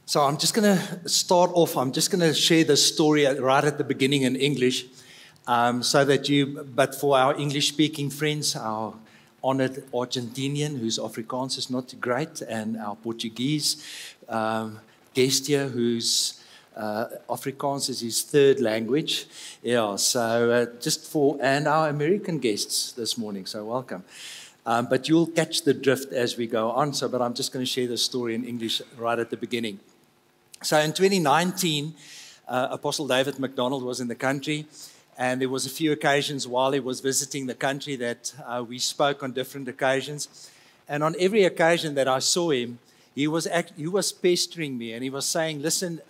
So I'm just going to start off. I'm just going to share this story right at the beginning in English, but for our English-speaking friends, our honored Argentinian, whose Afrikaans is not great, and our Portuguese guest here, whose Afrikaans is his third language. Yeah, so and our American guests this morning, so welcome. But you'll catch the drift as we go on. But I'm just going to share the story in English right at the beginning. So in 2019, Apostle David McDonald was in the country, and there was a few occasions while he was visiting the country that we spoke on different occasions. And on every occasion that I saw him, he was pestering me, and he was saying, "Listen,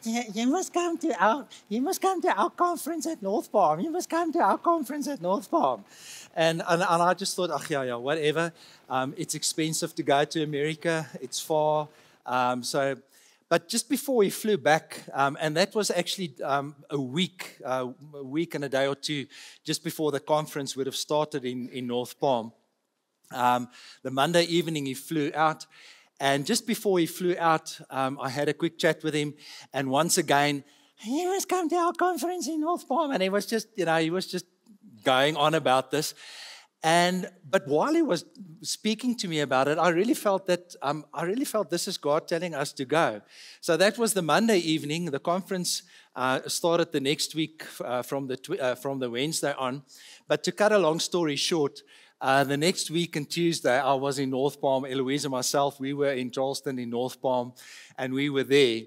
you must come to our conference at North Palm. You must come to our conference at North Palm." And I just thought, yeah, whatever. It's expensive to go to America. It's far. But just before he flew back, and that was actually a week and a day or two, just before the conference would have started in North Palm. The Monday evening he flew out, and just before he flew out, I had a quick chat with him, and once again, "You must come to our conference in North Palm," and he was just going on about this. But while he was speaking to me about it, I really felt this is God telling us to go. So that was the Monday evening. The conference started the next week from the Wednesday on. But to cut a long story short, the next week on Tuesday, I was in North Palm. Eloise and myself, we were in Charleston in North Palm, and we were there.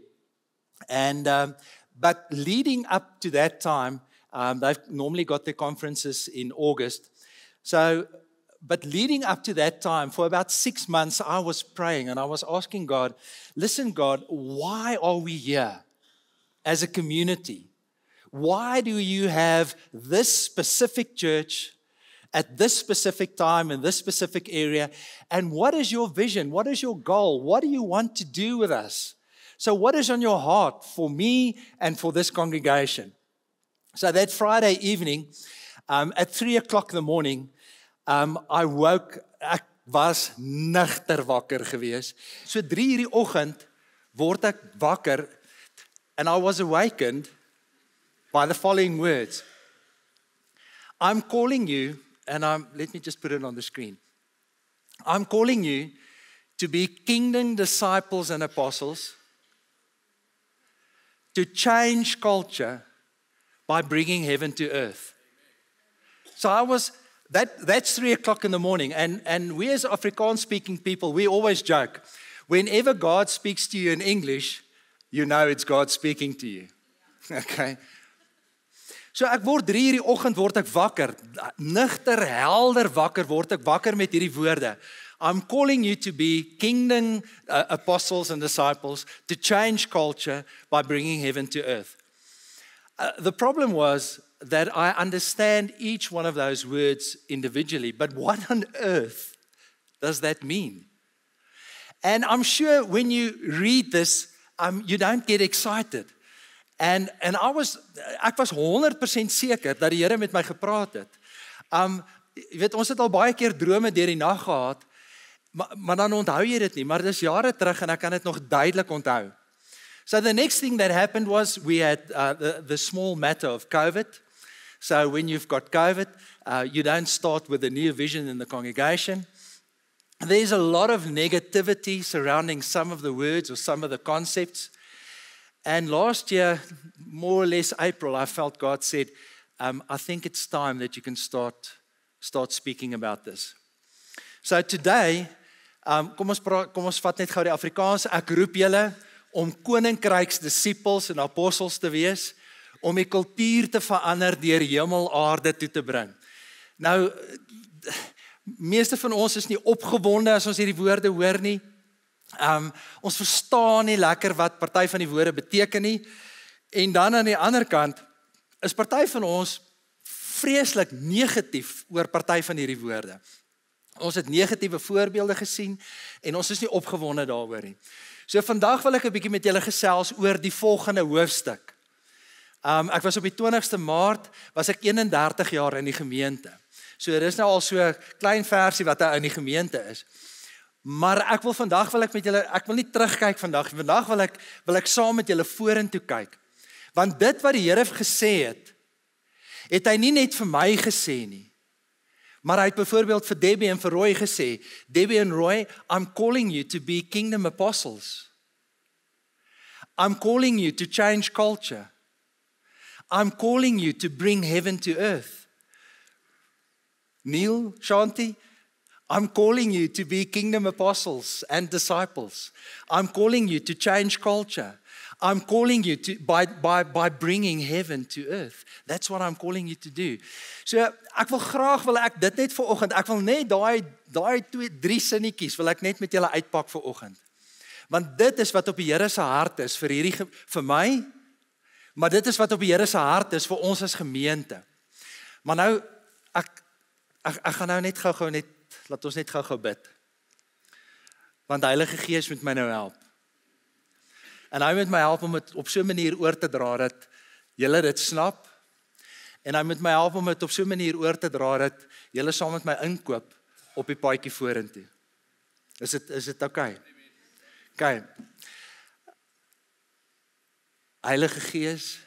But leading up to that time, they've normally got their conferences in August. But leading up to that time, for about 6 months, I was praying and I was asking God, "Listen, God, why are we here as a community? Why do you have this specific church at this specific time in this specific area? And what is your vision? What is your goal? What do you want to do with us? So what is on your heart for me and for this congregation?" So that Friday evening, at 3:00 in the morning, I woke. Ek was nigter wakker gewees. So 3:00 die oggend word ek wakker, and I was awakened by the following words. "I'm calling you," and let me just put it on the screen. "I'm calling you to be kingdom disciples and apostles, to change culture by bringing heaven to earth." So that's 3:00 in the morning. And we as Afrikaans-speaking people, we always joke. Whenever God speaks to you in English, you know it's God speaking to you. Okay? So ek word 3:00 die oggend word ek wakker. Nigter, helder wakker word ek wakker met hierdie woorde. "I'm calling you to be kingdom apostles and disciples, to change culture by bringing heaven to earth." The problem was that I understand each one of those words individually, but what on earth does that mean? And I'm sure when you read this, you don't get excited. And ek was 100% seker dat die Here met my gepraat het. Jy weet, ons het al baie keer drome deur die nag gehad, maar dan onthou jy dit nie, maar dis jare terug en ek kan dit nog duidelik onthou. So the next thing that happened was we had the small matter of COVID. So when you've got COVID, you don't start with a new vision in the congregation. There's a lot of negativity surrounding some of the words or some of the concepts. And last year, more or less April, I felt God said, "I think it's time that you can start speaking about this." So today, kom ons vat net gou die Afrikaans. Ek roep julle om koninkryksdisippels en apostels te wees, om die kultuur te verander deur hemel aarde toe te bring. Nou, meeste van ons is nie opgewonde as ons hierdie woorde hoor nie. Ons verstaan nie lekker wat party van die woorde beteken nie. En dan aan die ander kant is party van ons vreeslik negatief oor party van hierdie woorde. Ons het negatiewe voorbeelde gesien en ons is nie opgewonde daaroor nie. So vandag wil ek 'n bietjie met julle gesels oor die volgende hoofstuk. Ek was op die 20ste Maart, was ek 31 jaar in die gemeente. So dit is nou al so 'n klein versie wat hy in die gemeente is. Maar ek wil met julle, ek wil nie terugkyk vandag. Vandag wil ek saam met julle vorentoe kyk. Want dit wat die Here gesê het hy nie net vir my gesê nie. Maar hy het byvoorbeeld vir Debbie en vir Roy gesê, Debbie en Roy, I'm calling you to be kingdom apostles. I'm calling you to change culture. I'm calling you to bring heaven to earth. Neil, Shanti, I'm calling you to be kingdom apostles and disciples. I'm calling you to change culture. I'm calling you to by bringing heaven to earth. That's what I'm calling you to do. So ek wil ek dit net vanoggend, ek wil net daai 2-3 sinnetjies wil ek net met julle uitpak vanoggend. Want dit is wat op die Here se hart is vir my, maar dit is wat op die Here se hart is vir ons as gemeente. Maar nou ek gaan nou net gou laat ons net gou bid. Want die Heilige Gees moet my nou help. En hy moet my help om dit op so 'n manier oor te dra dat julle dit snap. En hy moet my help om dit op so 'n manier oor te dra dat julle saam met my inkoop op die paadjie vorentoe. Is dit okay? Okay. Heilige Gees,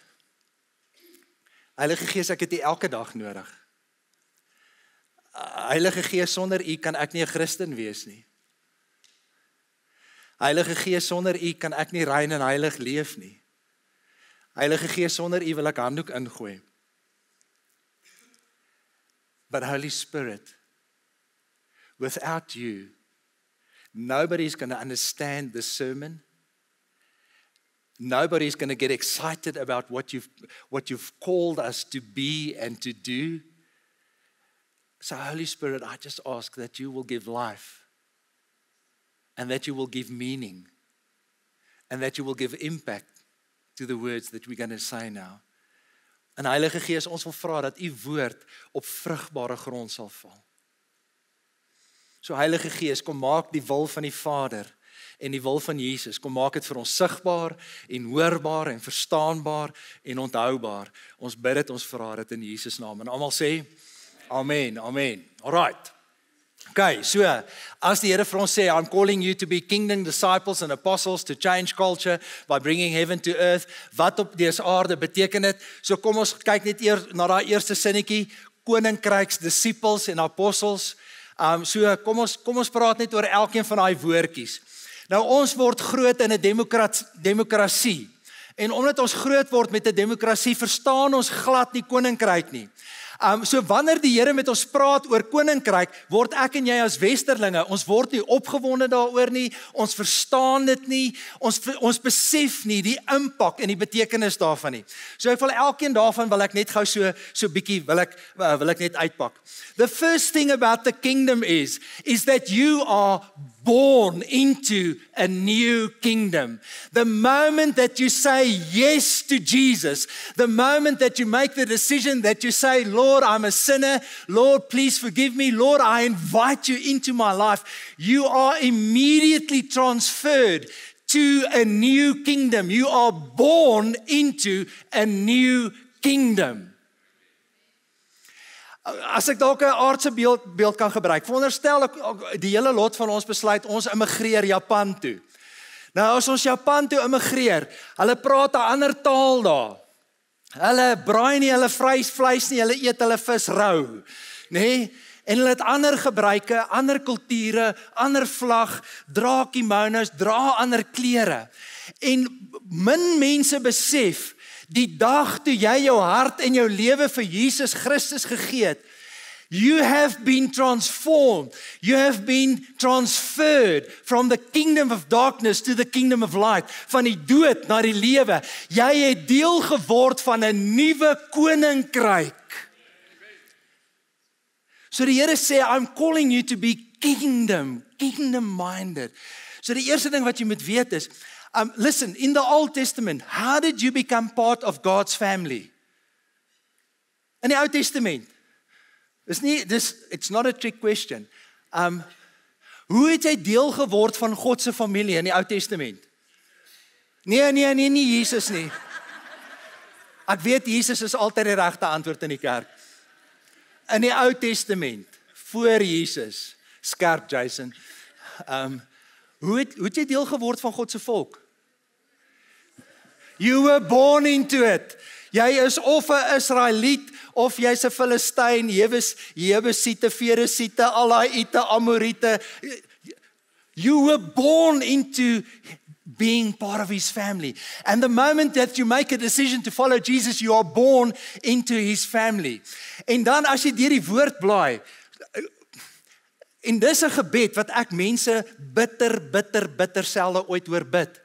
ek het U elke dag nodig. Heilige Gees, sonder U kan ek nie 'n Christen wees nie. Heilige Gees, sonder U kan ek nie rein en heilig leef nie. Heilige Gees, sonder U wil ek handdoek ingooi. But Holy Spirit, without you, nobody's going to understand this sermon. Nobody's going to get excited about what you've called us to be and to do. So Holy Spirit, I just ask that you will give life. And that you will give meaning. And that you will give impact to the words that we're going to say now. En Heilige Gees, ons wil vra dat U woord op vrugbare grond sal val. So Heilige Gees, kom maak die wil van die Vader en die wil van Jesus, kom maak dit vir ons sigbaar en hoorbaar en verstaanbaar en onthoubaar. Ons bid dit, ons vra dit in Jesus naam. En almal sê, Amen, amen. Alright. Okay, so, as die Here vir ons sê, I'm calling you to be kingdom disciples and apostles to change culture by bringing heaven to earth, wat op dese aarde beteken dit? So kom ons kyk net eers na daai eerste sinnetjie, koninkryks, disciples en apostles. So kom ons praat net oor elkeen van daai woordjies. Nou ons word groot in 'n demokrasie. En omdat ons groot word met 'n demokrasie, verstaan ons glad nie koninkryk nie. So wanneer die Here met ons praat oor koninkryk, word ek en jy as westerlinge, ons word nie opgewonde daaroor nie, ons verstaan dit nie, ons besef nie die impak en die betekenis daarvan nie. So ek wil elkeen daarvan wil ek net gou so bietjie wil ek net uitpak. The first thing about the kingdom is that you are born into a new kingdom. The moment that you say yes to Jesus, the moment that you make the decision that you say, Lord, I'm a sinner, Lord, please forgive me, Lord, I invite you into my life, you are immediately transferred to a new kingdom. You are born into a new kingdom. As ek dalk 'n aardse beeld kan gebruik, veronderstel ek die hele lot van ons besluit ons immigreer Japan toe. Nou as ons Japan toe immigreer, hulle praat 'n ander taal daar. Hulle braai nie hulle vleis nie, hulle eet hulle vis rou, nê? En hulle het ander gebruike, ander kulture, ander vlag, dra kimonos, dra ander klere. En min mense besef die dag toe jy jou hart en jou lewe vir Jesus Christus gegee het, you have been transformed. You have been transferred from the kingdom of darkness to the kingdom of light. Van die dood na die lewe. Jy het deel geword van 'n nuwe koninkryk. So die Here sê, I'm calling you to be kingdom-minded. So die eerste ding wat jy moet weet is, listen, in the Old Testament, how did you become part of God's family? In die Ou Testament. It's not a trick question. Hoe het jy deel geword van God se familie in die Ou Testament? Nee, Jesus nie. Ek weet Jesus is altyd die regte antwoord in die kerk. In die Ou Testament, voor Jesus, skerp Jason. Hoe het jy deel geword van God se volk? You were born into it. Jy is of 'n Israeliet, of jy's 'n Filistyn, Jebusiete, Feresiete, Alaiite, Amorite. You were born into being part of his family. And the moment that you make a decision to follow Jesus, you are born into his family. En dan as jy deur die woord blaai, en dis 'n gebed wat ek mense bitter selde ooit hoor bid.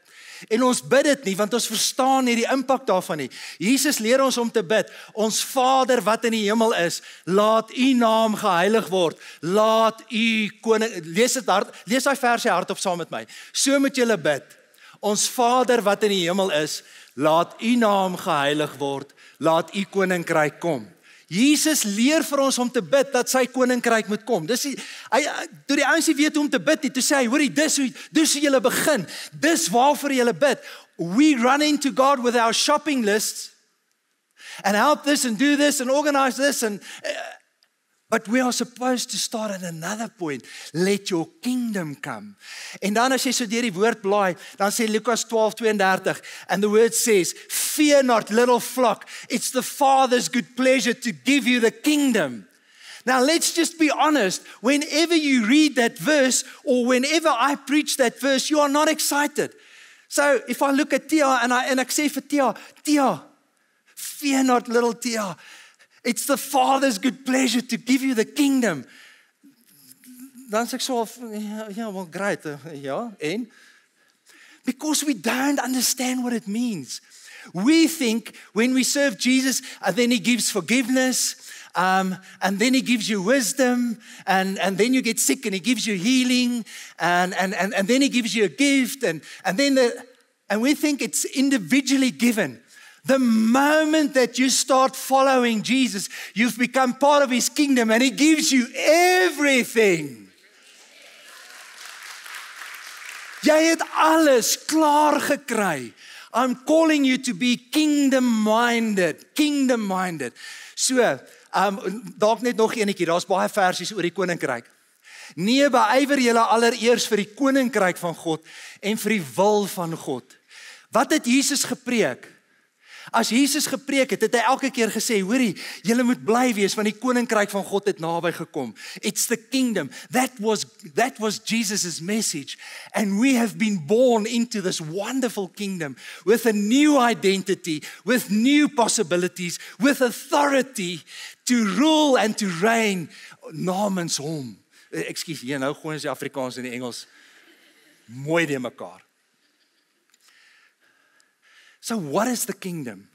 En ons bid dit nie, want ons verstaan nie die impak daarvan nie. Jesus leer ons om te bid, ons Vader wat in die hemel is, laat u naam geheilig word, laat u koning, lees daai versie hardop saam met my, so moet julle bid, ons Vader wat in die hemel is, laat u naam geheilig word, laat u koninkryk kom. Jesus leer vir ons om te bid dat sy koninkryk moet kom. Dis toe die ouens nie weet hoe om te bid nie, toe sê hy, hoorie, dis hoe julle begin. Dis waarvoor julle bid. We run into God with our shopping lists and help this and do this and organize this but we are supposed to start at another point. Let your kingdom come. En dan as jy so deur die woord blaai, dan sê Lukas 12:32, and the word says, fear not, little flock, it's the Father's good pleasure to give you the kingdom. Now let's just be honest, whenever you read that verse, or whenever I preach that verse, you are not excited. So if I look at Tia, and ek sê vir Tia, fear not, little Tia, it's the Father's good pleasure to give you the kingdom. Dan sê ek so, well, great, en? Because we don't understand what it means. We think when we serve Jesus, then he gives forgiveness, and then he gives you wisdom, and then you get sick and he gives you healing, and then he gives you a gift, and we think it's individually given. The moment that you start following Jesus, you've become part of his kingdom and he gives you everything. Jy het alles klaar gekry. I'm calling you to be kingdom-minded. So, dalk net nog enetjie, daar's baie versies oor die koninkryk. Nee, beywer julle allereers vir die koninkryk van God en vir die wil van God. Wat het Jesus gepreek? As Jesus gepreek het hy elke keer gesê, hoorie, julle moet bly wees, want die koninkryk van God het naby gekom. It's the kingdom. That was Jesus' message. And we have been born into this wonderful kingdom with a new identity, with new possibilities, with authority to rule and to reign namens hom. Ekskuus, nou gooi ons die Afrikaans en die Engels mooi die mekaar. So what is the kingdom?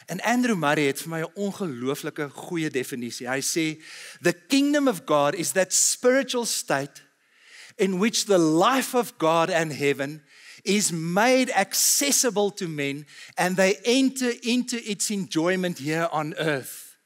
En Andrew Murray het vir my 'n ongelooflike goeie definisie. Hy sê, the kingdom of God is that spiritual state in which the life of God and heaven is made accessible to men and they enter into its enjoyment here on earth.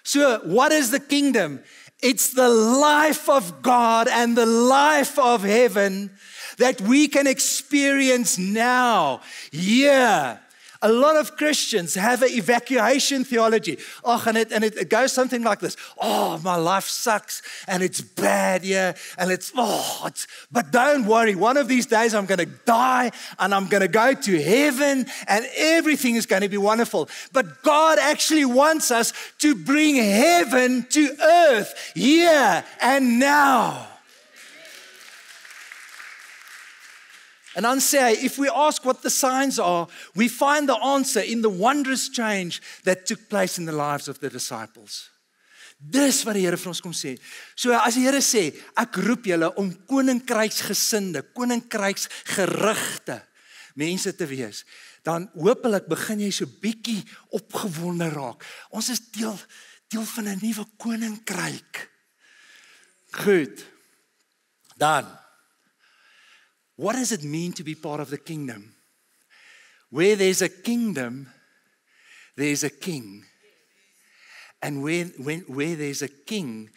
So what is the kingdom? It's the life of God and the life of heaven that we can experience now, here. A lot of Christians have an evacuation theology. And it goes something like this. Oh, my life sucks and it's bad, but don't worry. One of these days I'm going to die and I'm going to go to heaven and everything is going to be wonderful. But God actually wants us to bring heaven to earth, here and now. And dan sê hy, if we ask what the signs are, we find the answer in the wondrous change that took place in the lives of the disciples. Dis wat die Here vir ons kom sê. So as die Here sê, ek roep julle om koninkryksgesinde, koninkryksgerigte mense te wees, dan hopelik begin jy so bietjie opgewonde raak. Ons is deel van 'n nuwe koninkryk. Goed. Dan what does it mean to be part of the kingdom? Where there's a kingdom, there's a king. And where there's a king,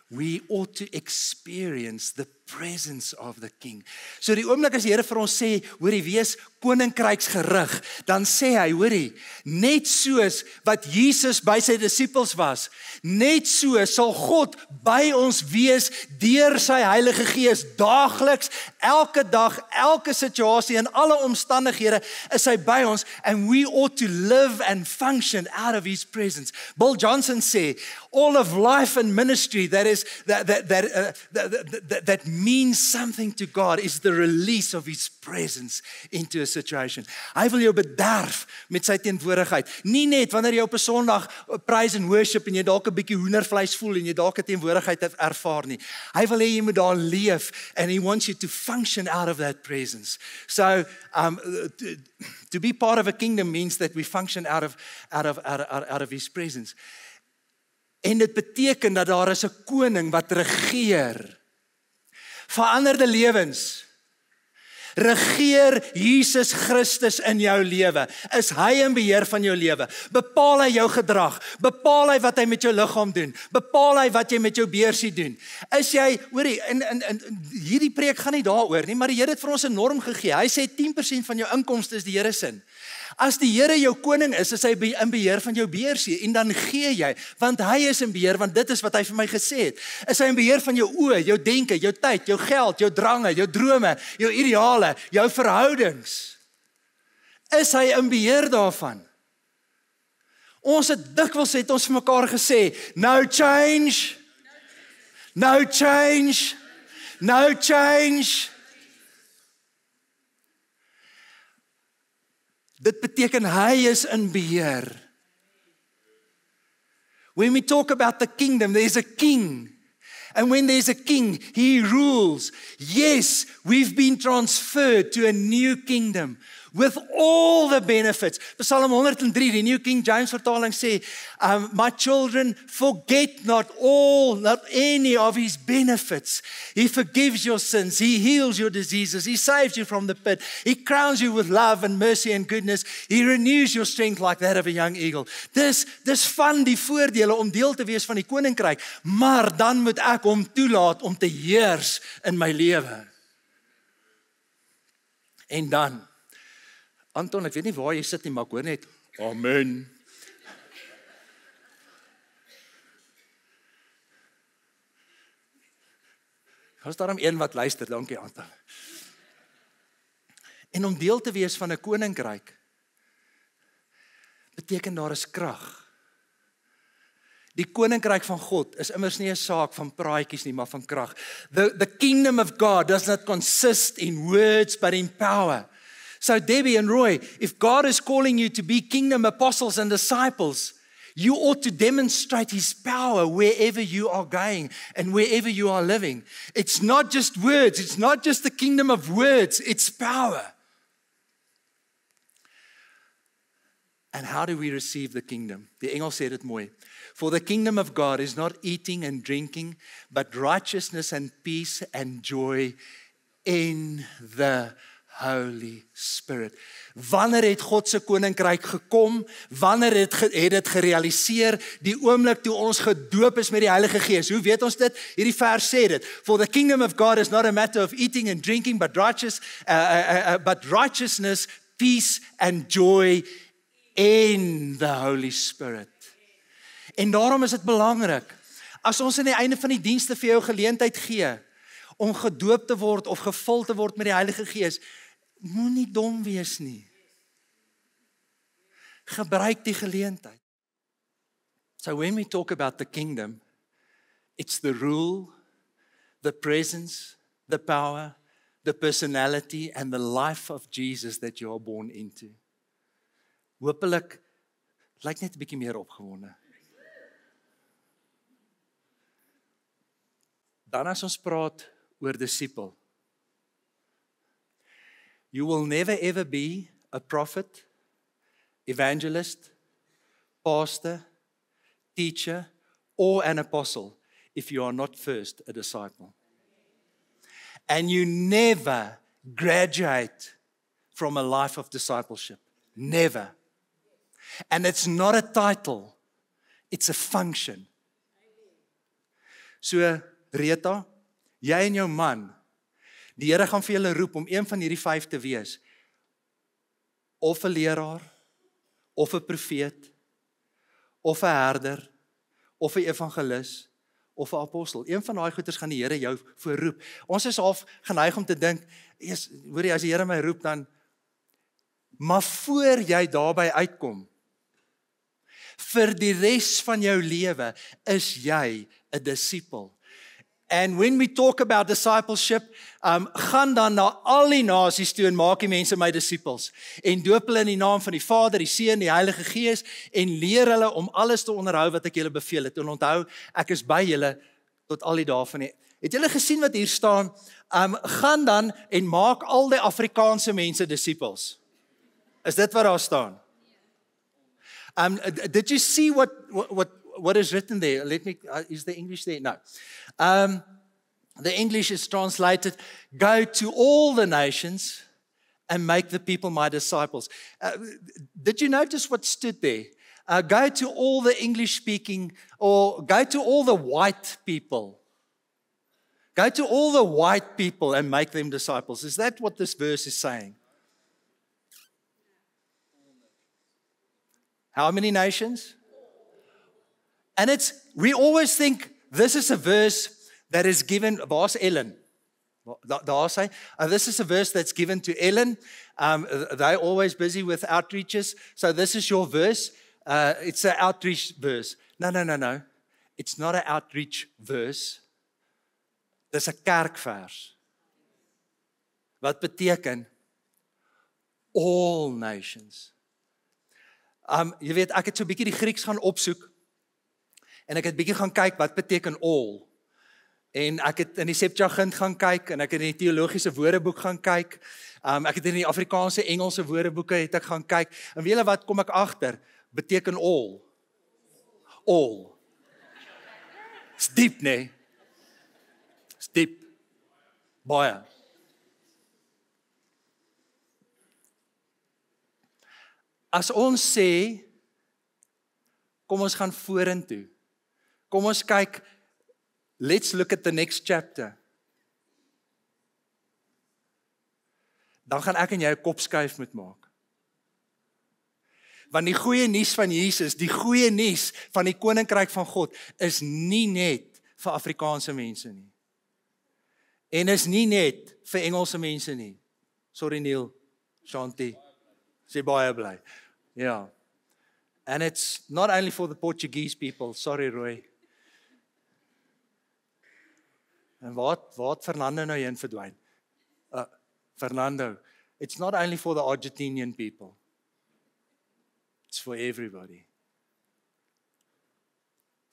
we ought to experience the presence of the king. So die oomblik as die Here vir ons sê, hoorie, wees koninkryksgerig, dan sê hy, hoorie, net soos wat Jesus by sy disippels was, net so sal God by ons wees deur sy Heilige Gees daagliks, elke dag, elke situasie en alle omstandighede is hy by ons, and we ought to live and function out of his presence. Bill Johnson sê, all of life and ministry that means something to God is the release of his presence into a situation. Hy wil jou bederf met sy teenwoordigheid. Nie net wanneer jy op 'n Sondag praise and worship en jy dalk 'n bietjie hoendervleis voel en jy dalk 'n teenwoordigheid ervaar nie. Hy wil hê jy moet daar leef and he wants you to function out of that presence. So to be part of a kingdom means that we function out of his presence. En dit beteken dat daar is 'n koning wat regeer. Veranderde lewens. Regeer Jesus Christus in jou lewe. Is hy in beheer van jou lewe? Bepaal hy jou gedrag? Bepaal hy wat hy met jou liggaam doen? Bepaal hy wat jy met jou beursie doen? Is jy, hoorie, en hierdie preek gaan nie daaroor nie, maar die Here het vir ons 'n norm gegee. Hy sê 10% van jou inkomste is die Here se. As die Here jou koning is hy in beheer van jou beursie en dan gee jy, want hy is in beheer, want dit is wat hy vir my gesê het. Is hy in beheer van jou oë, jou denke, jou tyd, jou geld, jou drange, jou drome, jou ideale, jou verhoudings? Is hy in beheer daarvan? Ons het dikwels het ons vir mekaar gesê, no change, no change, no change. Dit beteken hy is in beheer. When we talk about the kingdom, there's a king. And when there's a king, he rules. Yes, we've been transferred to a new kingdom with all the benefits. Psalm 103, die New King James vertaling sê, my children, forget not any of his benefits. He forgives your sins. He heals your diseases. He saves you from the pit. He crowns you with love and mercy and goodness. He renews your strength like that of a young eagle. Dis van die voordele om deel te wees van die koninkryk, maar dan moet ek hom toelaat om te heers in my lewe. En dan, Anton, ek weet nie waar jy sit nie, maar ek hoor net, amen. Was daarom een wat luister, dankie Anton. En om deel te wees van 'n koninkryk, beteken daar is krag. Die koninkryk van God is immers nie 'n saak van praatjies nie, maar van krag. The kingdom of God does not consist in words, but in power. So Debbie and Roy, if God is calling you to be kingdom apostles and disciples, you ought to demonstrate his power wherever you are going and wherever you are living. It's not just words, it's not just the kingdom of words, it's power. And how do we receive the kingdom? Die Engels sê dit mooi. For the kingdom of God is not eating and drinking, but righteousness and peace and joy in the Holy Spirit. Wanneer het God se koninkryk gekom? Wanneer het dit gerealiseer? Die oomblik toe ons gedoop is met die Heilige Gees. Hoe weet ons dit? Hierdie vers sê dit. For the kingdom of God is not a matter of eating and drinking, but righteousness, peace and joy in the Holy Spirit. En daarom is dit belangrik, as ons aan die einde van die dienste vir jou geleentheid gee, om gedoop te word of gevul te word met die Heilige Gees, moenie dom wees nie. Gebruik die geleentheid. So when we talk about the kingdom, it's the rule, the presence, the power, the personality and the life of Jesus that you are born into. Hoopelik, lyk net 'n bietjie meer opgewonde. Dan as ons praat oor disipel. You will never ever be a prophet, evangelist, pastor, teacher, or an apostle if you are not first a disciple. And you never graduate from a life of discipleship. Never. And it's not a title, it's a function. So, Rita, jy en jou man Die Here gaan vir julle roep om een van hierdie 5 te wees. Of 'n leraar, of 'n profeet, of 'n herder, of 'n evangelis, of 'n apostel. Een van daai goeters gaan die Here jou voorroep. Ons is half geneig om te dink, hoor jy, as die Here my roep dan, maar voor jy daarby uitkom, vir die res van jou lewe, is jy 'n disipel. And when we talk about discipleship, gaan dan na al die nasies toe en maak die mense my disciples. En doop hulle in die naam van die Vader, die Seun, die Heilige Gees en leer hulle om alles te onderhou wat ek julle beveel het. En onthou, ek is by julle tot al die dae van die. Het julle gesien wat hier staan? Gaan dan en maak al die Afrikaanse mense disciples. Is dit wat daar staan? Did you see what is written there? Let me, is the English there? No. The English is translated, go to all the nations and make the people my disciples. Did you notice what stood there? Go to all the English speaking, or go to all the white people. Go to all the white people and make them disciples. Is that what this verse is saying? How many nations? And we always think this is a verse that is given, waar's Ellen? Daar sê, this is a verse that's given to Ellen. They're always busy with outreaches. So this is your verse. It's an outreach verse. No. It's not an outreach verse. Dis 'n kerkvers. Wat beteken all nations. Jy weet, ek het so 'n bietjie die Grieks gaan opsoek en ek het bietjie gaan kyk wat beteken all. En ek het in die Septuagint gaan kyk en ek het in die teologiese woordeboek gaan kyk. Ek het in die Afrikaanse Engelse woordeboeke het ek gaan kyk. En weet julle wat kom ek agter? Beteken all. All. Dis diep, nee. Dis diep. Baie. As ons sê, kom ons gaan vorentoe. Kom ons kyk, let's look at the next chapter. Dan gaan ek en jy 'n kopskuif moet maak. Want die goeie nuus van Jesus, die goeie nuus van die koninkryk van God, is nie net vir Afrikaanse mense nie. En is nie net vir Engelse mense nie. Sorry Neil, Shanti. Sê baie bly. Ja. And it's not only for the Portuguese people. Sorry Roy. En wat Fernando nou heen verdwyn? Fernando, it's not only for the Argentinian people. It's for everybody.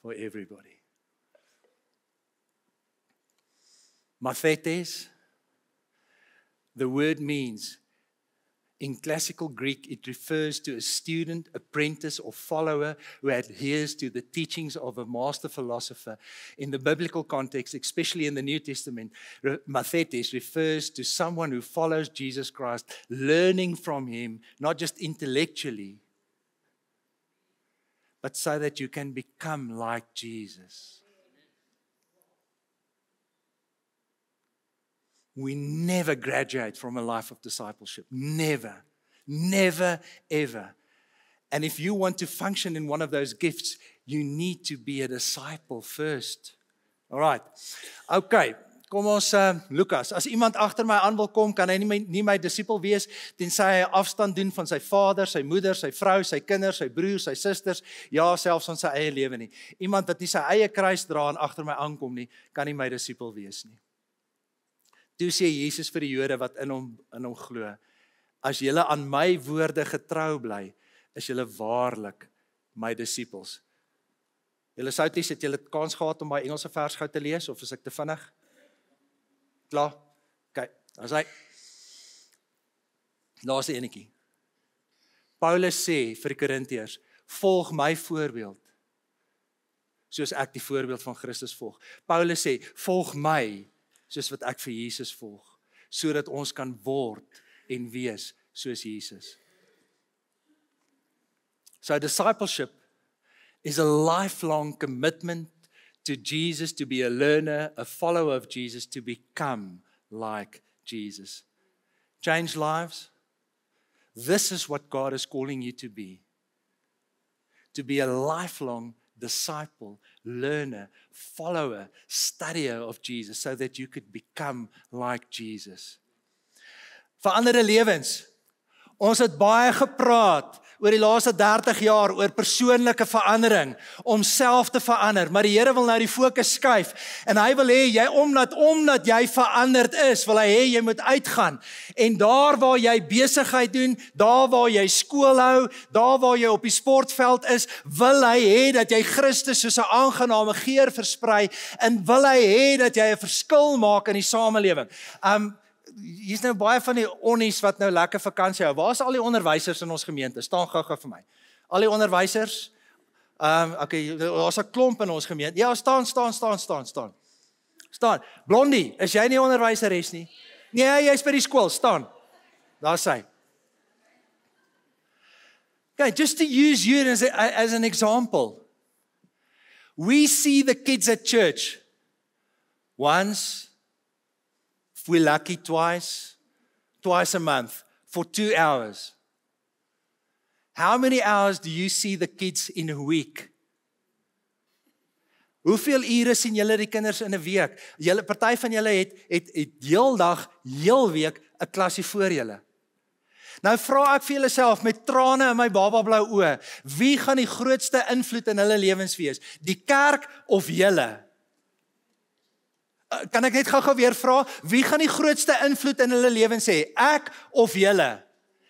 For everybody. Mathetes, the word means, in classical Greek, it refers to a student, apprentice, or follower who adheres to the teachings of a master philosopher. In the biblical context, especially in the New Testament, mathetes refers to someone who follows Jesus Christ, learning from him, not just intellectually, but so that you can become like Jesus. We never graduate from a life of discipleship. Never. Never, ever. And if you want to function in one of those gifts, you need to be a disciple first. All right. Okay. Kom ons, Lukas. As iemand agter my aan wil kom, kan hy nie my disipel wees, tensy hy afstand doen van sy vader, sy moeder, sy vrou, sy kinders, sy broers, sy susters, ja, selfs van sy eie lewe nie. Iemand wat nie sy eie kruis dra en agter my aankom nie, kan nie my disipel wees nie. Toe sê Jesus vir die Jode wat in hom glo, as julle aan my woorde getrou bly, is julle waarlik my disipels. Julle souties, het julle kans gehad om my Engelse vers gou te lees, of is ek te vinnig? Klaar? OK, dan is hy. Laaste enetjie. Paulus sê vir die Korintiërs, volg my voorbeeld, soos ek die voorbeeld van Christus volg. Paulus sê, volg my, soos wat ek vir Jesus volg, sodat ons kan word en wees soos Jesus. So discipleship is a lifelong commitment to Jesus, to be a learner, a follower of Jesus, to become like Jesus. Change lives. This is what God is calling you to be. To be a lifelong disciple, learner, follower, studier of Jesus, so that you could become like Jesus. Veranderde lewens. Ons het baie gepraat oor die laaste 30 jaar oor persoonlike verandering, om self te verander, maar die Here wil nou die fokus skuif, en hy wil hê, jy omdat jy veranderd is, wil hy hê, jy moet uitgaan, en daar waar jy besigheid doen, daar waar jy skool hou, daar waar jy op die sportveld is, wil hy hê, dat jy Christus soos 'n aangename geur versprei, en wil hy hê, dat jy 'n verskil maak in die samelewing. Hier's nou baie van die onnies wat nou lekker vakansie hou. Waar is al die onderwysers in ons gemeente? Staan gou-gou vir my. Al die onderwysers? Okay, daar's 'n klomp in ons gemeente. Ja, staan. Staan. Blondie, is jy nie onderwyseres nie? Nee, jy's by die skool, staan. Daar's hy. Okay, just to use you as an example. We see the kids at church once, if we're lucky, twice a month for 2 hours. How many hours do you see the kids in a week? Hoeveel ure sien julle die kinders in 'n week? Party van julle het heeldag, heel week 'n klasie voor julle. Nou vra ek vir julle self met trane in my babablou oë, wie gaan die grootste invloed in hulle lewens wees? Die kerk of julle? Kan ek net gou weer vra, wie gaan die grootste invloed in hulle lewens hê? Ek of julle?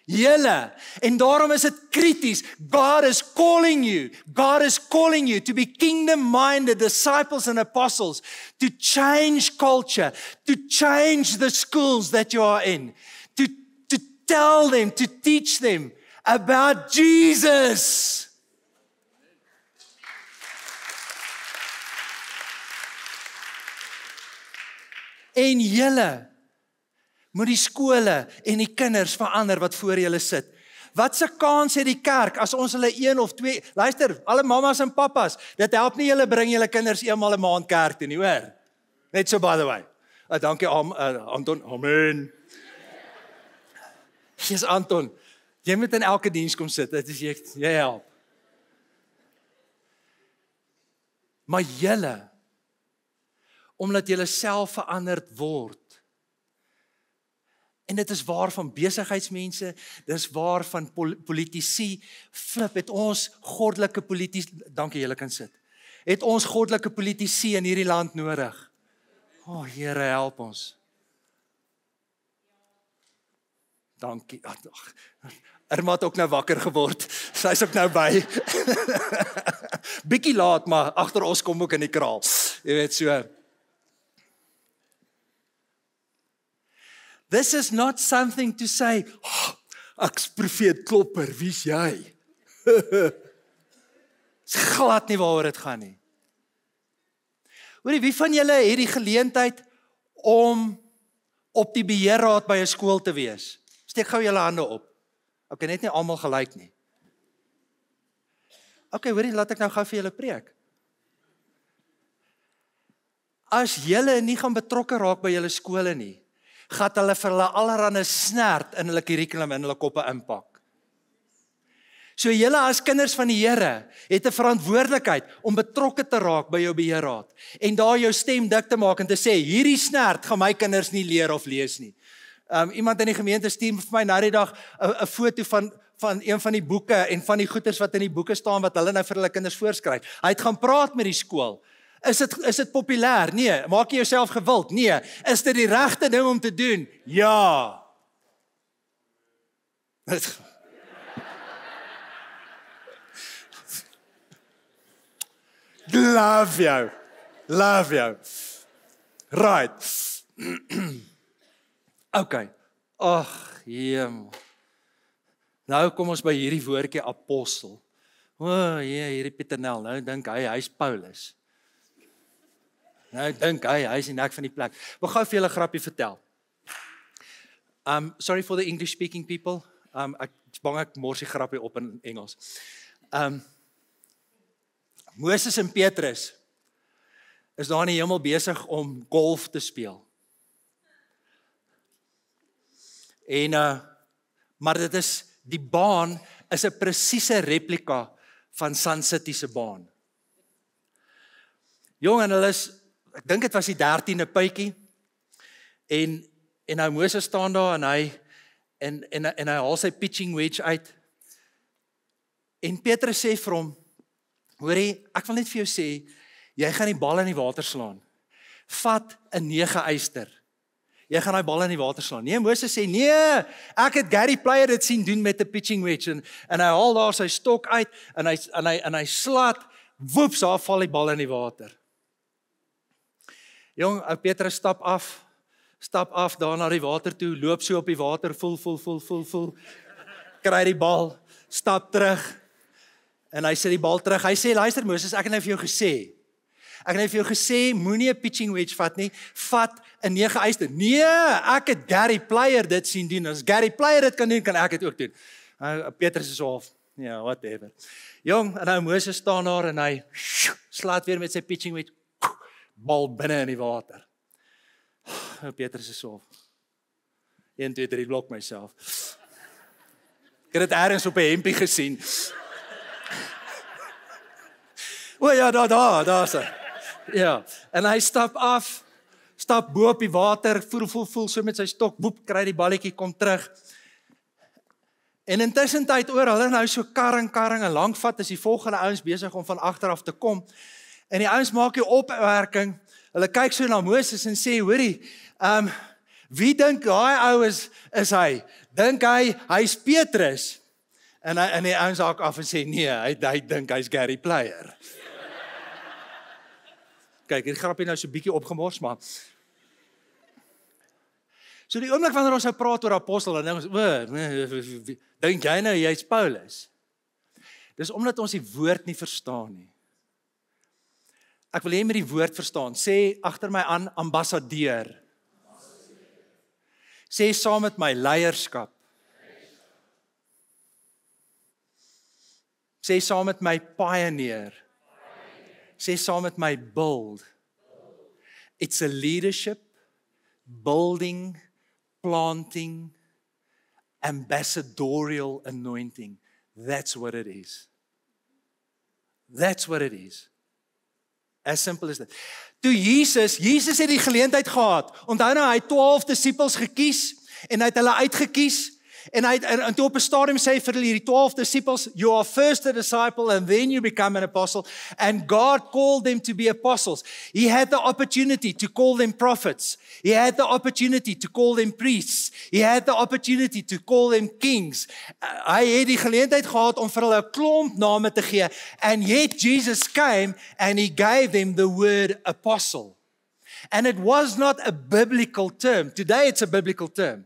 Julle. En daarom is dit krities. God is calling you to be kingdom-minded disciples and apostles, to change culture, to change the schools that you are in, to tell them, to teach them about Jesus. En julle moet die skole en die kinders verander wat voor julle sit. Wat se kans het die kerk as ons hulle 1 of 2, luister, alle mamas en papas, dit help nie julle bring julle kinders eenmal 'n maand kerk toe nie, hoor. Net so by the way. Dankie Anton, amen. Jesus Anton, jy moet in elke diens kom sit, dit is jy help. Maar julle, omdat julle self veranderd word. En dit is waar van besigheidsmense, dit is waar van politici, het ons goddelike politici, dankie julle kan sit, het ons goddelike politici in hierdie land nodig. Here help ons. Dankie. Irma het ook nou wakker geword, sy is ook nou by. Bietjie laat, maar agter ons kom ook in die kraal. Jy weet so. This is not something to say, ek's profeet Klopper, wie's jy? Dis glad nie waaroor dit gaan nie. Hoorie, wie van julle het die geleentheid om op die beheerraad by 'n skool te wees? Steek gou julle hande op. Okay, net nie almal gelyk nie. Okay, hoorie, laat ek nou gou vir julle preek. As julle nie gaan betrokke raak by julle skole nie, gaan hulle vir hulle allerhande snert in hulle kurrikulum in hulle koppe inpak. So julle as kinders van die Here het 'n verantwoordelikheid om betrokke te raak by jou beheerraad en daar jou stem dik te maak en te sê, hierdie snert gaan my kinders nie leer of lees nie. Iemand in die gemeente stuur vir my nou die dag 'n foto van een van die boeke en van die goeders wat in die boeke staan wat hulle nou vir hulle kinders voorskryf. Hy het gaan praat met die skool. Is dit populêr? Nee. Maak jy jouself gewild? Nee. Is dit die regte ding om te doen? Ja. Love you. Right. Okay. Ag, hemel. Nou kom ons by hierdie woordjie apostel. Hierdie Pieternel, nou dink hy's Paulus. Nou dink hy's die nek van die plek. Wil gou vir julle 'n grappie vertel. Sorry for the English speaking people. Ek bang ek mors die grappie op in Engels. Moses en Petrus is daar in die hemel besig om golf te speel. En maar dit is die baan is 'n presiese replika van Sun City se baan. Jong, en hulle is, ek dink dit was die 13de puitjie. En nou Moses staan daar en hy haal sy pitching wedge uit. En Petrus sê vir hom, hoorie, ek wil net vir jou sê, jy gaan die bal in die water slaan. Vat 'n 9 yster. Jy gaan daai bal in die water slaan. Nee, Moses sê, nee, ek het Gary Player dit sien doen met 'n pitching wedge. En hy haal daar sy stok uit, en hy slaat, woeps, daar val die bal in die water. Jong, ou Petrus stap af daar na die water toe, loop so op die water, voel, kry die bal, stap terug, en hy sit die bal terug. Hy sê, luister Moses, ek het nou vir jou gesê, moenie 'n pitching wedge vat nie, vat 'n 9 yster. Nee, ek het Gary Player dit sien doen. As Gary Player dit kan doen, kan ek dit ook doen. Petrus is half, ja, whatever. Jong, en nou Moses staan daar en hy slaat weer met sy pitching wedge, bal binne in die water. Petrus is half. 1, 2, 3, blok myself. Ek het dit ergens op 'n hempie gesien. O ja, daar's hy. Ja, en hy stap bo op die water, voel so met sy stok, boep, kry die balletjie, kom terug. En intussen tyd oor, hulle nou so karring, en lank vat, is die volgende ouens besig om van agter af te kom. En die ouens maak die opmerking, hulle kyk so na Moses en sê, hoorie, wie dink daai ou is hy? Dink hy's Petrus? En die ouens haak af en sê, nee, hy dink hy's Gary Player. Kyk, hierdie grapie nou so bietjie opgemors, maar so die oomblik wanneer ons nou praat oor apostel, dan dink ons, dink jy nou jy's Paulus? Dis omdat ons die woord nie verstaan nie. Ek wil hê jy moet die woord verstaan. Sê agter my aan, ambassadeur. Sê saam met my, leierskap. Sê saam met my, pioneer. Sê saam met my, build. It's a leadership, building, planting, ambassadorial anointing. That's what it is. That's what it is. As simple as that. Toe Jesus het die geleentheid gehad. Onthou nou, hy het 12 disippels gekies en hy het hulle uitgekies. En toe op 'n stadium sê hy vir die 12 disciples, you are first a disciple and then you become an apostle. And God called them to be apostles. He had the opportunity to call them prophets. He had the opportunity to call them priests. He had the opportunity to call them kings. Hy het die geleentheid gehad om vir hulle 'n klomp name te gee. And yet Jesus came and he gave them the word apostle. And it was not a biblical term. Today it's a biblical term.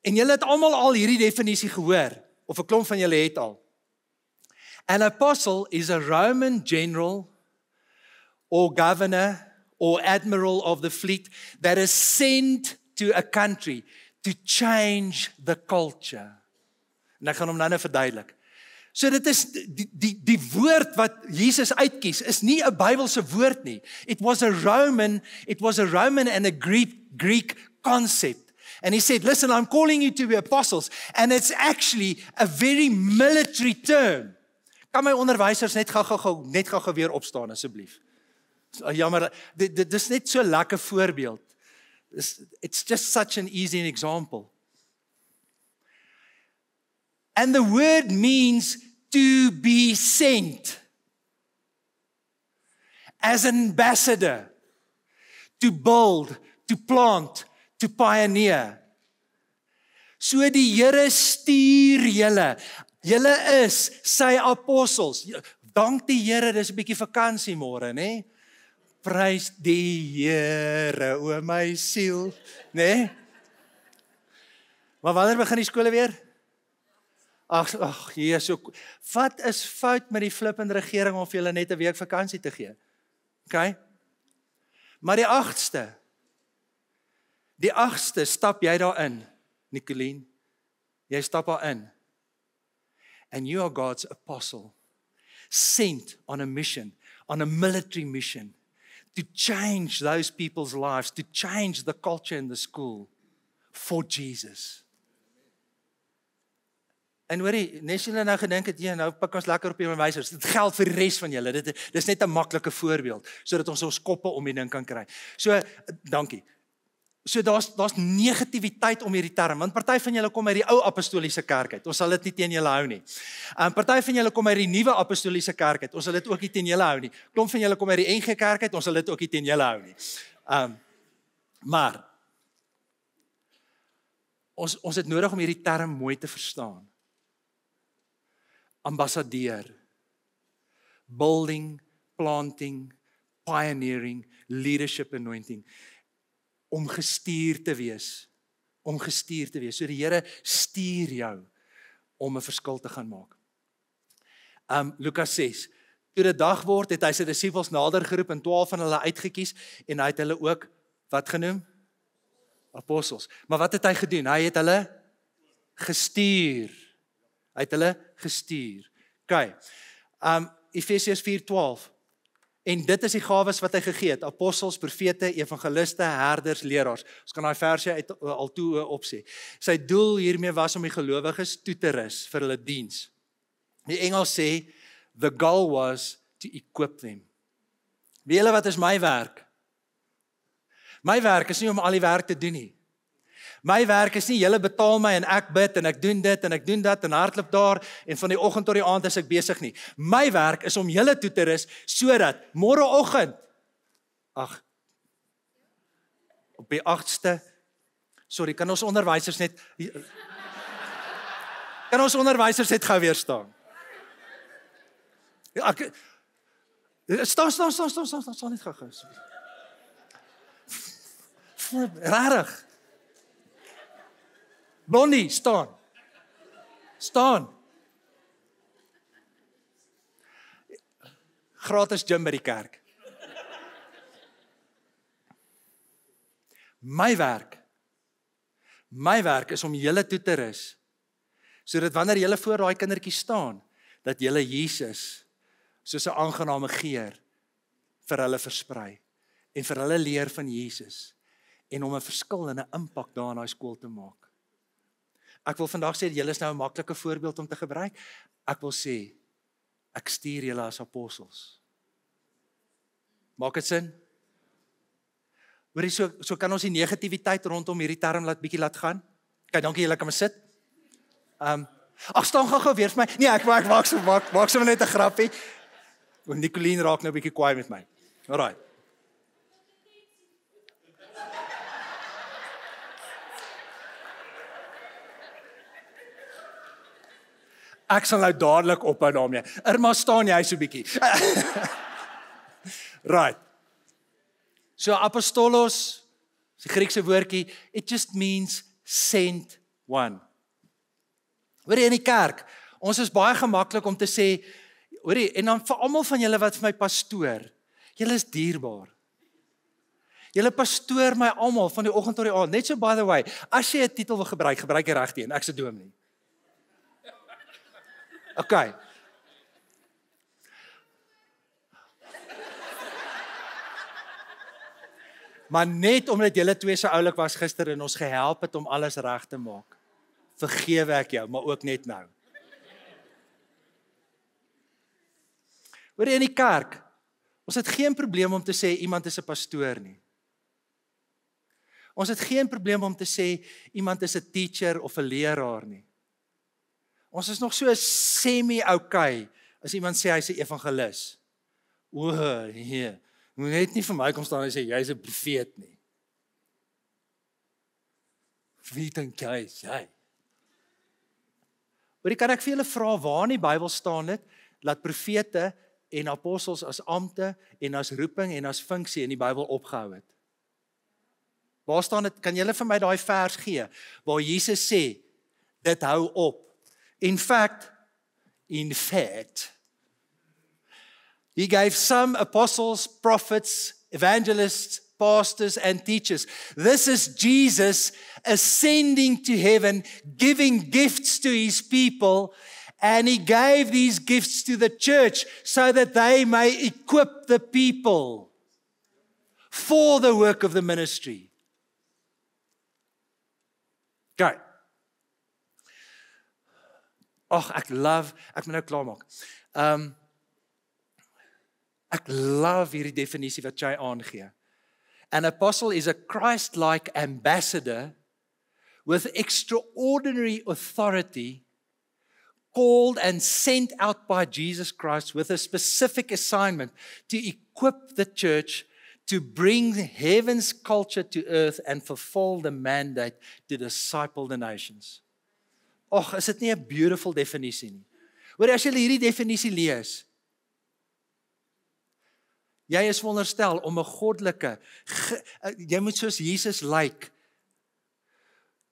En julle het almal al hierdie definisie gehoor, of 'n klomp van julle het al. An apostle is a Roman general or governor or admiral of the fleet that is sent to a country to change the culture. En ek gaan hom nou verduidelik. So dit is die woord wat Jesus uitkies is nie 'n Bybelse woord nie. It was a Roman and a Greek concept. And he said, listen, I'm calling you to be apostles. And it's actually a very military term. Kan my onderwysers net gou weer opstaan asseblief. Jammer, dit is net so 'n lekker voorbeeld. It's just such an easy example. And the word means to be sent. As an ambassador. To build, to plant, to pioneer. So die Here stuur julle. Julle is sy apostels. Dank die Here, dis 'n bietjie vakansie môre, né? Prys die Here, o my siel, né? Maar wanneer begin die skole weer? Ag, Jesus. Wat is fout met die flippende regering om vir julle net 'n week vakansie te gee? OK? Maar die 8ste stap jy daarin, Nicoline. Jy stap daarin. And you are God's apostle, sent on a mission, on a military mission, to change those people's lives, to change the culture in the school. for Jesus. En hoorie, nes julle nou gedink het, nou pak ons lekker op die onderwysers. Dit geld vir die res van julle. Dit is net 'n maklike voorbeeld, sodat ons koppe om die ding kan kry. So, dankie. So daar's negativiteit om hierdie term, want party van julle kom uit die ou apostoliese kerk uit. Ons sal dit nie teen julle hou nie. Party van julle kom uit die nuwe apostoliese kerk uit. Ons sal dit ook nie teen julle hou nie. Klomp van julle kom uit die NG Kerk uit. Ons sal dit ook nie teen julle hou nie. Maar ons het nodig om hierdie term mooi te verstaan. Ambassadeur, building, planting, pioneering, leadership anointing, om gestuur te wees, so die Here stuur jou om 'n verskil te gaan maak. Lukas 6, toe dit dag word, het hy sy disippels nader geroep en 12 van hulle uitgekies, en hy het hulle ook, wat genoem? Apostels. Maar wat het hy gedoen? Hy het hulle gestuur. Okay. Efesiërs 4:12. En dit is die gawes wat hy gegee het: apostels, profete, evangeliste, herders, leraars. Ons kan daai versie uit al toe opsê. Sy doel hiermee was om die gelowiges toe te rus vir hulle diens. Die Engels sê, the goal was to equip them. Weet julle wat is my werk? My werk is nie om al die werk te doen nie. My werk is nie, julle betaal my en ek bid en ek doen dit en ek doen dat en hardloop daar en van die oggend tot die aand is ek besig nie. My werk is om julle toe te rus sodat môreoggend, op die 8ste, kan ons onderwysers net gou weer staan. Staan net gou. Rarig. Blondie, staan. Gratis gym by die kerk. My werk is om julle toe te rus, sodat wanneer julle voor daai kindertjie staan, dat julle Jesus soos 'n aangename geur vir hulle versprei en vir hulle leer van Jesus en om 'n verskil en 'n impak daar in daai skool te maak. Ek wil vandag sê, julle is nou 'n maklike voorbeeld om te gebruik. Ek wil sê, ek stuur julle as apostels. Maak dit sin? Hoorie, so kan ons die negativiteit rondom hierdie term bietjie laat gaan. Okay, dankie, julle kan maar sit. Staan gou weer vir my. Nee, ek maak sommer net 'n grappie. Nicoline raak nou bietjie kwaai met my. Alraai. Ek sal nou dadelik ophou daarmee. Irma, staan jy so bietjie. Right. So apostolos, is die Griekse woordjie, it just means sent one. Hoorie, in die kerk, ons is baie gemaklik om te sê, hoorie, en dan vir almal van julle wat vir my pastoor, julle is dierbaar. Julle pastoor my almal van die oggend tot die aand. Net so, by the way, as jy 'n titel wil gebruik jy reg teen. Ek se dominee. Okay. Maar net omdat julle twee so oulik was gister en ons gehelp het om alles reg te maak, vergewe ek jou, maar ook net nou. Hoorie, in die kerk, ons het geen probleem om te sê iemand is 'n pastoor nie. Ons het geen probleem om te sê iemand is 'n teacher of 'n leraar nie. Ons is nog so semi-okay as iemand sê hy's 'n evangelis. Nee, moet net nie vir my kom staan en sê jy's 'n profeet nie. Wie dink jy is jy? Maar kan ek vir julle vra waar in die Bybel staan dit dat profete en apostels as ampte en as roeping en as funksie in die Bybel opgehou het? Waar staan dit? Kan julle vir my daai vers gee waar Jesus sê dit hou op? In fact, he gave some apostles, prophets, evangelists, pastors, and teachers. This is Jesus ascending to heaven, giving gifts to his people, and he gave these gifts to the church so that they may equip the people for the work of the ministry. Okay. Ag, ek moet nou klaarmaak. Ek love hierdie definisie wat jy aangee. An apostle is a Christ-like ambassador with extraordinary authority, called and sent out by Jesus Christ with a specific assignment to equip the church to bring heaven's culture to earth and fulfill the mandate to disciple the nations. Ag, is dit nie 'n beautiful definisie nie? Hoor, as jy hierdie definisie lees, jy is veronderstel om 'n goddelike, jy moet soos Jesus lyk.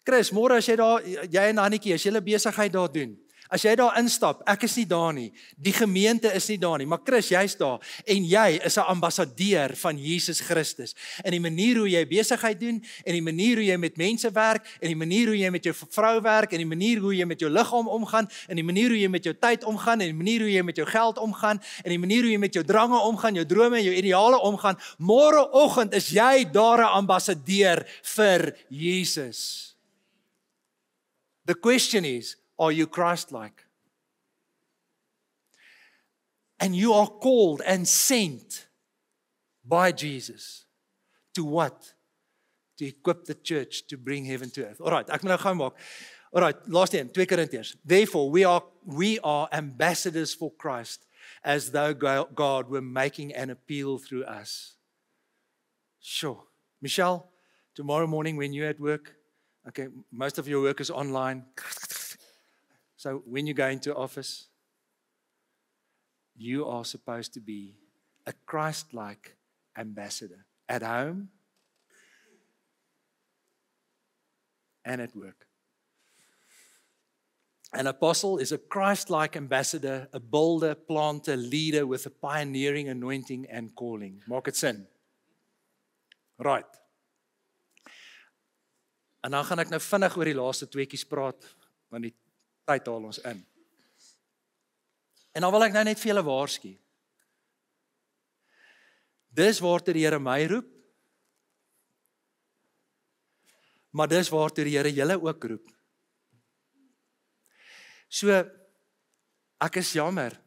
Chris, môre as jy en Annetjie, as julle besigheid daar doen, as jy daar instap, ek is nie daar nie, die gemeente is nie daar nie, maar Chris, jy's daar, en jy is 'n ambassadeur van Jesus Christus, en die manier hoe jy besigheid doen, en die manier hoe jy met mense werk, en die manier hoe jy met jou vrou werk, en die manier hoe jy met jou liggaam omgaan, en die manier hoe jy met jou tyd omgaan, en die manier hoe jy met jou geld omgaan, en die manier hoe jy met jou drange omgaan, jou drome en jou ideale omgaan, môreoggend is jy daar 'n ambassadeur vir Jesus. The question is, are you Christ-like? And you are called and sent by Jesus to what? To equip the church to bring heaven to earth. All right, ek moet nou gou maak. All right, last one, 2 Corinthians. Therefore, we are ambassadors for Christ, as though God were making an appeal through us. Sure. Michelle, tomorrow morning when you're at work, okay, most of your work is online. So when you go into office, you are supposed to be a Christ-like ambassador at home and at work. An apostle is a Christ-like ambassador, a builder, planter, leader with a pioneering anointing and calling. Maak dit sin? Right. En dan gaan ek nou vinnig oor die laaste tweeetjies praat, want die tyd haal ons in. En dan wil ek nou net vir julle waarsku. Dis waartoe die Here my roep, maar dis waartoe die Here julle ook roep. So, ek is jammer,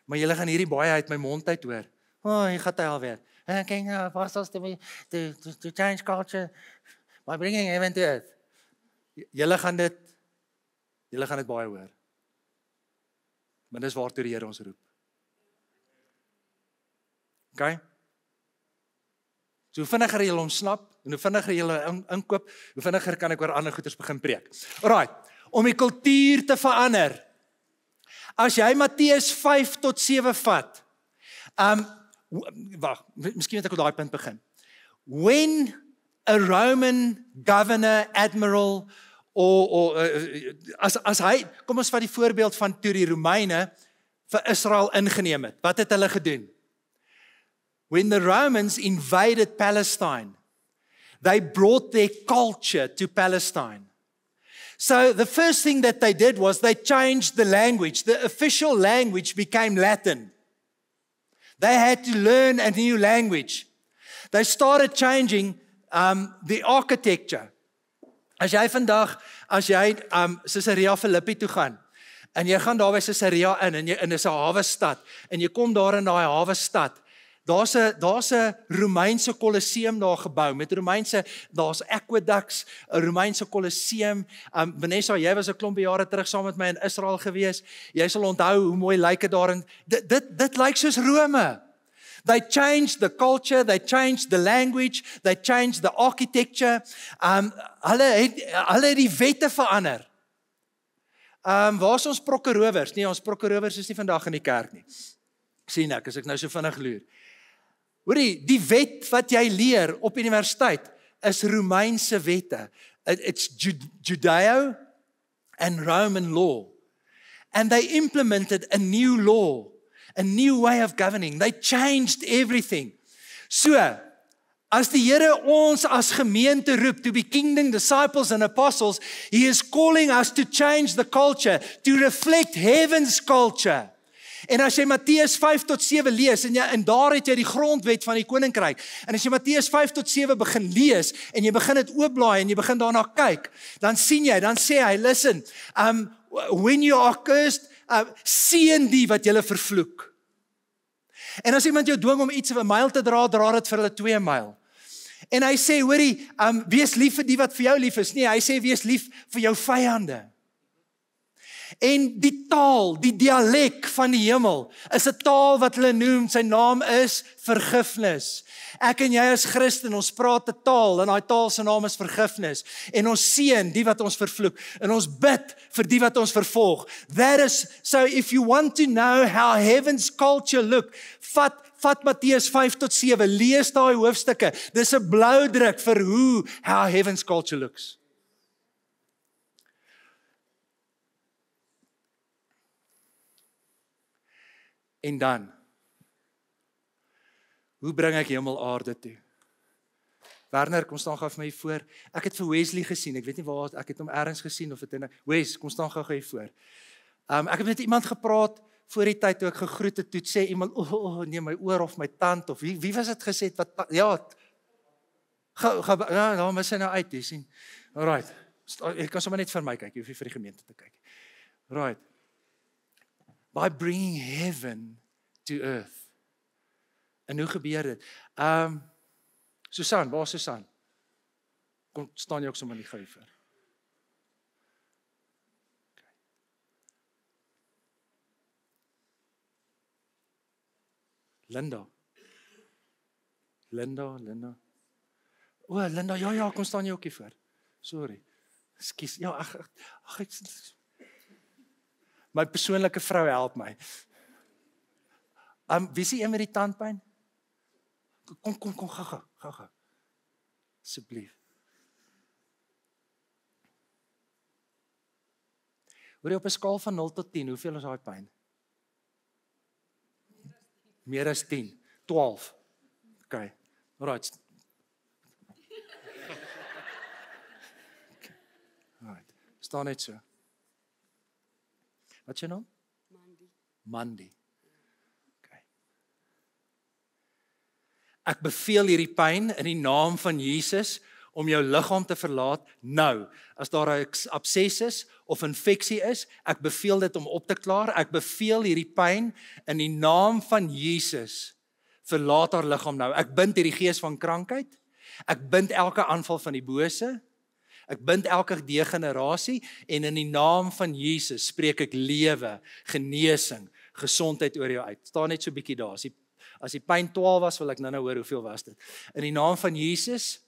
maar julle gaan hierdie baie uit my mond uit hoor. Jy gaan hy alweer. King apostles to change culture by bringing heaven to earth. Julle gaan dit baie hoor. Maar dis waartoe die Here ons roep. Okay? So hoe vinniger julle ontsnap, en hoe vinniger julle inkoop, hoe vinniger kan ek oor ander goeders begin preek. Alright, om die kultuur te verander. As jy Matteus 5 tot 7 vat, wag, miskien moet ek op daai punt begin. When a Roman governor, admiral, as hy, kom ons vat die voorbeeld van toe die Romeine vir Israel ingeneem het. Wat het hulle gedoen? When the Romans invaded Palestine, they brought their culture to Palestine. So the first thing that they did was they changed the language. The official language became Latin. They had to learn a new language. They started changing the architecture. As jy Caesarea Philippi toe gaan, en jy gaan daar by Caesarea in, en dis 'n hawe stad, en jy kom daar in daai hawe stad, daar's 'n Romeinse Colosseum daar gebou, daar's aqueducts, 'n Romeinse Colosseum. Vanessa, jy was 'n klompie jare terug saam met my in Israel gewees. Jy sal onthou hoe mooi lyk dit daar. Dit lyk soos Rome. They changed the culture, they changed the language, they changed the architecture. Hulle het die wette verander. Waar is ons prokurowers? Nee, ons prokurowers is nie vandag in die kerk nie. Sien ek, as ek nou so vinnig loer. Hoorie, die wet wat jy leer op universiteit is Romeinse wette. It's Judeo and Roman law. And they implemented a new law, a new way of governing. They changed everything. So, as die Here ons as gemeente roep to be kingdom disciples and apostles, He is calling us to change the culture, to reflect heaven's culture. En as jy Matteus 5 tot 7 lees, en daar het jy die grondwet van die koninkryk, en as jy Matteus 5 tot 7 begin lees, en jy begin dit oopblaai, en jy begin daarna kyk, dan sien jy, dan sê hy, listen, when you are cursed, seën die wat julle vervloek. En as iemand jou dwing om iets 1 myl te dra, dra dit vir hulle 2 myl. En hy sê, hoorie, wees lief vir die wat vir jou lief is. Nee, hy sê, wees lief vir jou vyande. En die taal, die dialek van die hemel, is 'n taal wat hulle noem, sy naam is vergifnis. Ek en jy as Christen, ons praat 'n taal, en daai taal se naam is vergifnis. En ons seën die wat ons vervloek, en ons bid vir die wat ons vervolg. That is, so if you want to know how heaven's culture look, vat Matteus 5 tot 7, lees daai hoofstukke. Dis 'n bloudruk vir how heaven's culture looks. En dan, hoe bring ek hemel aarde toe? Werner, kom staan gou vir my voor. Ek het vir Wesley gesien, ek weet nie waar, ek het hom ergens gesien, of het in, Wes, kom staan gou hier voor. Ek het met iemand gepraat, voor die tyd toe ek gegroet het, toe sê iemand, nee, my oor of my tand, of wie was het gesê, nou mis hy nou uit, jy sien. Alright, ek kan sommer net vir my kyk, jy hoef nie vir die gemeente te kyk. Alright. By bringing heaven to earth. En hoe gebeur dit? Susan, waar is Susan? Kom, staan jy ook sommer nie gou voor. Okay. Linda. O, Linda, ja, kom staan jy ook hier voor. Sorry. Ekskuus. Ja, ek my persoonlike vrou help my. Wie is die een met die tandpyn? Kom, gou. Asseblief. Hoor jy op 'n skaal van 0 tot 10, hoeveel is daai pyn? Meer as 10, 12. Okay. Alright. Alright. Staan net so. Wat is jou naam? Mandy. Okay. Ek beveel hierdie pyn in die naam van Jesus om jou liggaam te verlaat nou. As daar 'n abses is of infeksie is, ek beveel dit om op te klaar. Ek beveel hierdie pyn in die naam van Jesus. Verlaat haar liggaam nou. Ek bind hierdie gees van krankheid. Ek bind elke aanval van die bose. Ek bind elke degenerasie en in die naam van Jesus spreek ek lewe, genesing, gesondheid oor jou uit. Staan net so 'n bietjie daar. As die pyn 12 was, wil ek nou hoor hoeveel was dit. In die naam van Jesus,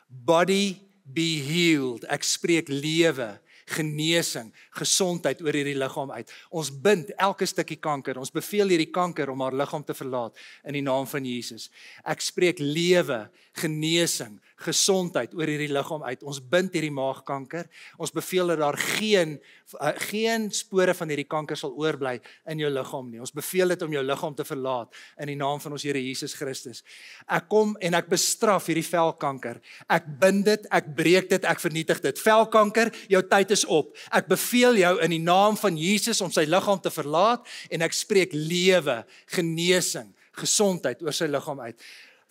body be healed. Ek spreek lewe, genesing, gesondheid oor hierdie liggaam uit. Ons bind elke stukkie kanker. Ons beveel hierdie kanker om haar liggaam te verlaat in die naam van Jesus. Ek spreek lewe, genesing, gesondheid oor hierdie liggaam uit. Ons bind hierdie maagkanker. Ons beveel dat daar geen spore van hierdie kanker sal oorbly in jou liggaam nie. Ons beveel dit om jou liggaam te verlaat in die naam van ons Here Jesus Christus. Ek kom en ek bestraf hierdie velkanker. Ek bind dit, ek breek dit, ek vernietig dit. Velkanker, jou tyd is op. Ek beveel jou in die naam van Jesus om sy liggaam te verlaat en ek spreek lewe, genesing, gesondheid oor sy liggaam uit.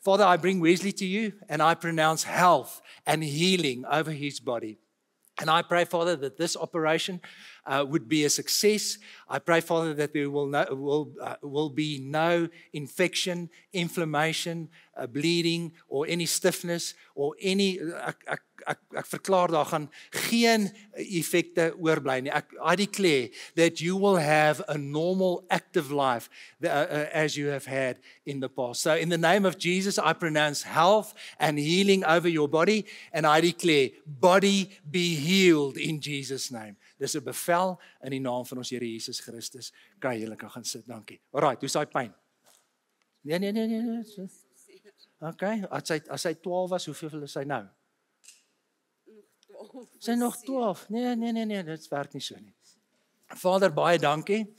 Father, I bring Wesley to you and I pronounce health and healing over his body. And I pray, Father, that this operation would be a success. I pray, Father, that there will be no infection, inflammation, bleeding, or any stiffness, or any. Ek verklaar daar gaan geen effekte oorbly nie. I declare that you will have a normal, active life as you have had in the past. So in the name of Jesus, I pronounce health and healing over your body, and I declare, body be healed in Jesus' name. Dis 'n bevel in die naam van ons Here Jesus Christus. Kan julle kan gaan sit, dankie. Alright, hoe is daai pyn? Nee. Okay, as hy 12 was, hoeveel is hy nou? Sy nog 12. Nee, dit werk nie so nie. Vader, baie dankie.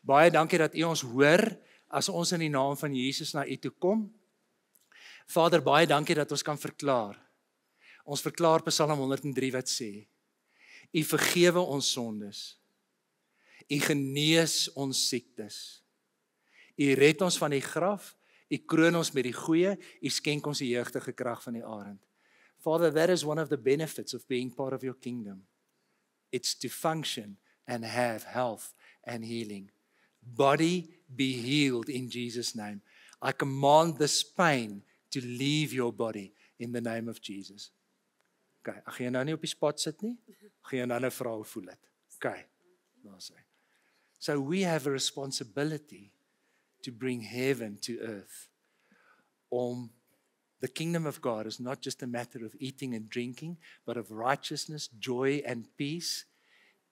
Baie dankie dat U ons hoor as ons in die naam van Jesus na U toe kom. Vader, baie dankie dat ons kan verklaar. Ons verklaar Psalm 103 wat sê: U vergewe ons sondes. U genees ons siektes. U red ons van die graf, U kroon ons met die goeie, U skenk ons die jeugdige krag van die arend. Father, that is one of the benefits of being part of your kingdom. It's to function and have health and healing. Body be healed in Jesus' name. I command this pain to leave your body in the name of Jesus. Okay, ek gaan jou nou nie op die spot sit nie. Ek gaan jou nou vra hoe voel dit. Okay, daar sê. So we have a responsibility to bring heaven to earth. The kingdom of God is not just a matter of eating and drinking, but of righteousness, joy and peace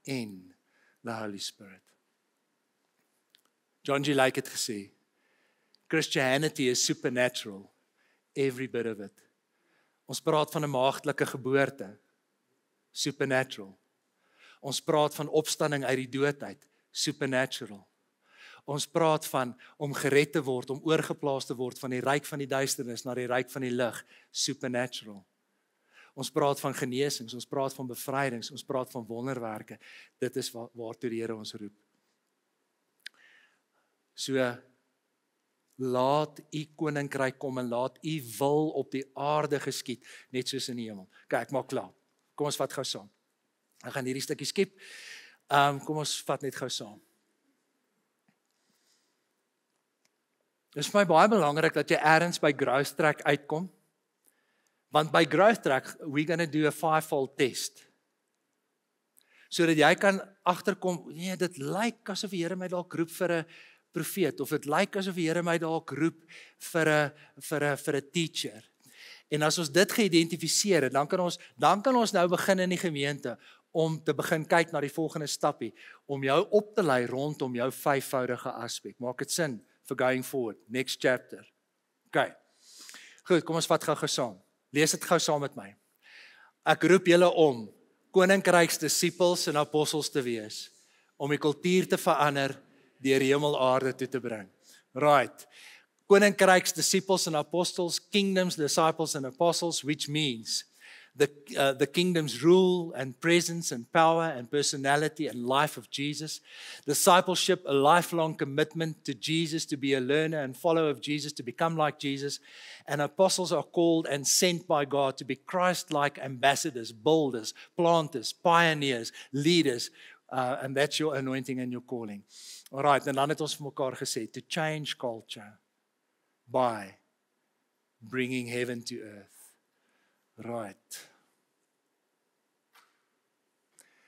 in the Holy Spirit. John G. Lake het gesê, Christianity is supernatural, every bit of it. Ons praat van 'n maagdelike geboorte, supernatural. Ons praat van opstanding uit die dood uit, supernatural. Ons praat van om gered te word, om oorgeplaas te word van die ryk van die duisternis na die ryk van die lig, supernatural. Ons praat van genesings, ons praat van bevrydings, ons praat van wonderwerke. Dit is waartoe die Here ons roep. So, laat U koninkryk kom en laat U wil op die aarde geskied, net soos in die hemel. Kyk, ek maak klaar. Kom ons vat gou saam. Ek gaan hierdie stukkie skep. Kom ons vat net gou saam. Dit is vir my baie belangrik dat jy ergens by growth track uitkom. Want by growth track, we're going to do a 5-fold test. Sodat jy kan agterkom, nee, dit lyk asof die Here my dalk roep vir 'n profeet, of dit lyk asof die Here my dalk roep vir 'n teacher. En as ons dit geïdentifiseer het, dan kan ons nou begin in die gemeente om te begin kyk na die volgende stappie, om jou op te lei rondom jou 5-voudige aspek. Maak dit sin for going forward, next chapter. Okay. Goed, kom ons vat gou saam. Lees dit gou saam met my. Ek roep julle om koninkryksdisippels en apostels te wees, om die kultuur te verander deur hemel aarde toe te bring. Right. Koninkryksdisippels en apostels, kingdoms, disciples and apostles, which means the kingdom's rule and presence and power and personality and life of Jesus. Discipleship, a lifelong commitment to Jesus, to be a learner and follower of Jesus, to become like Jesus. And apostles are called and sent by God to be Christ-like ambassadors, builders, planters, pioneers, leaders. And that's your anointing and your calling. All right, en dan het ons vir mekaar gesê, to change culture by bringing heaven to earth. Right.